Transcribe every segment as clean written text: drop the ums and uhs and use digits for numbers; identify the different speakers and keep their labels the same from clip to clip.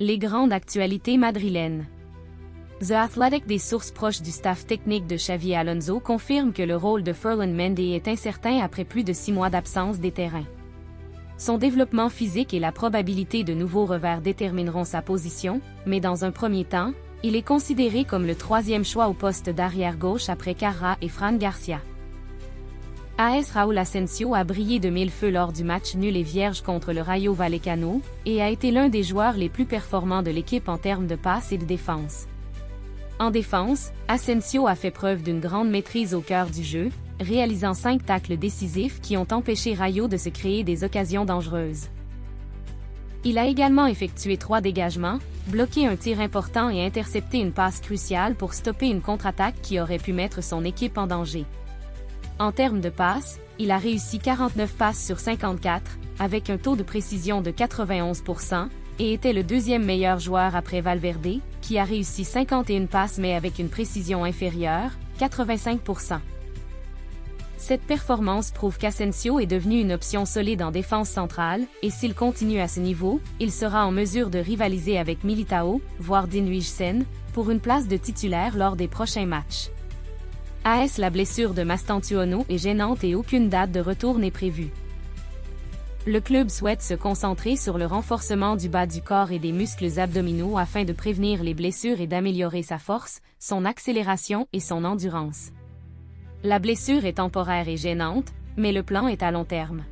Speaker 1: Les grandes actualités madrilènes. The Athletic, des sources proches du staff technique de Xavi Alonso, confirme que le rôle de Ferland Mendy est incertain après plus de 6 mois d'absence des terrains. Son développement physique et la probabilité de nouveaux revers détermineront sa position, mais dans un premier temps, il est considéré comme le 3e choix au poste d'arrière-gauche après Carra et Fran Garcia. AS Raúl Asensio a brillé de mille feux lors du match nul et vierge contre le Rayo Vallecano, et a été l'un des joueurs les plus performants de l'équipe en termes de passes et de défense. En défense, Asensio a fait preuve d'une grande maîtrise au cœur du jeu, réalisant 5 tacles décisifs qui ont empêché Rayo de se créer des occasions dangereuses. Il a également effectué 3 dégagements, bloqué un tir important et intercepté une passe cruciale pour stopper une contre-attaque qui aurait pu mettre son équipe en danger. En termes de passes, il a réussi 49 passes sur 54, avec un taux de précision de 91%, et était le 2e meilleur joueur après Valverde, qui a réussi 51 passes mais avec une précision inférieure, 85%. Cette performance prouve qu'Asensio est devenu une option solide en défense centrale, et s'il continue à ce niveau, il sera en mesure de rivaliser avec Militao, voire Dean Huijsen, pour une place de titulaire lors des prochains matchs. AS La blessure de Mastantuono est gênante et aucune date de retour n'est prévue. Le club souhaite se concentrer sur le renforcement du bas du corps et des muscles abdominaux afin de prévenir les blessures et d'améliorer sa force, son accélération et son endurance. La blessure est temporaire et gênante, mais le plan est à long terme.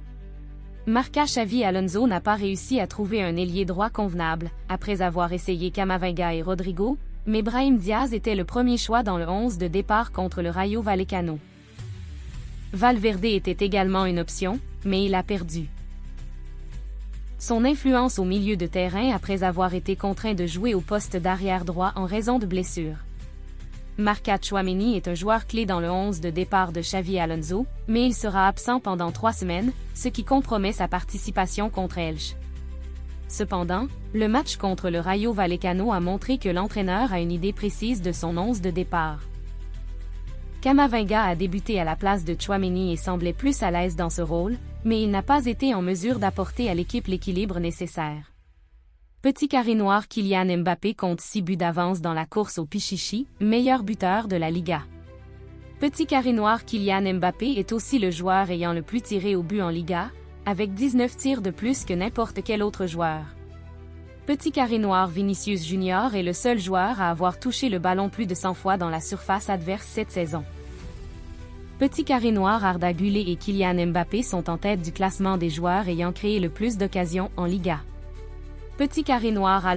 Speaker 1: Marca Xavi Alonso n'a pas réussi à trouver un ailier droit convenable, après avoir essayé Camavinga et Rodrigo, mais Brahim Diaz était le premier choix dans le 11 de départ contre le Rayo Vallecano. Valverde était également une option, mais il a perdu. Son influence au milieu de terrain après avoir été contraint de jouer au poste d'arrière droit en raison de blessures. Marca Tchouaméni est un joueur clé dans le 11 de départ de Xavi Alonso, mais il sera absent pendant 3 semaines, ce qui compromet sa participation contre Elche. Cependant, le match contre le Rayo Vallecano a montré que l'entraîneur a une idée précise de son 11 de départ. Camavinga a débuté à la place de Tchouaméni et semblait plus à l'aise dans ce rôle, mais il n'a pas été en mesure d'apporter à l'équipe l'équilibre nécessaire. Petit carré noir, Kylian Mbappé compte 6 buts d'avance dans la course au Pichichi, meilleur buteur de la Liga. Petit carré noir, Kylian Mbappé est aussi le joueur ayant le plus tiré au but en Liga, avec 19 tirs de plus que n'importe quel autre joueur. Petit carré noir, Vinicius Junior est le seul joueur à avoir touché le ballon plus de 100 fois dans la surface adverse cette saison. Petit carré noir, Arda Güler et Kylian Mbappé sont en tête du classement des joueurs ayant créé le plus d'occasions en Liga. Petit carré noir,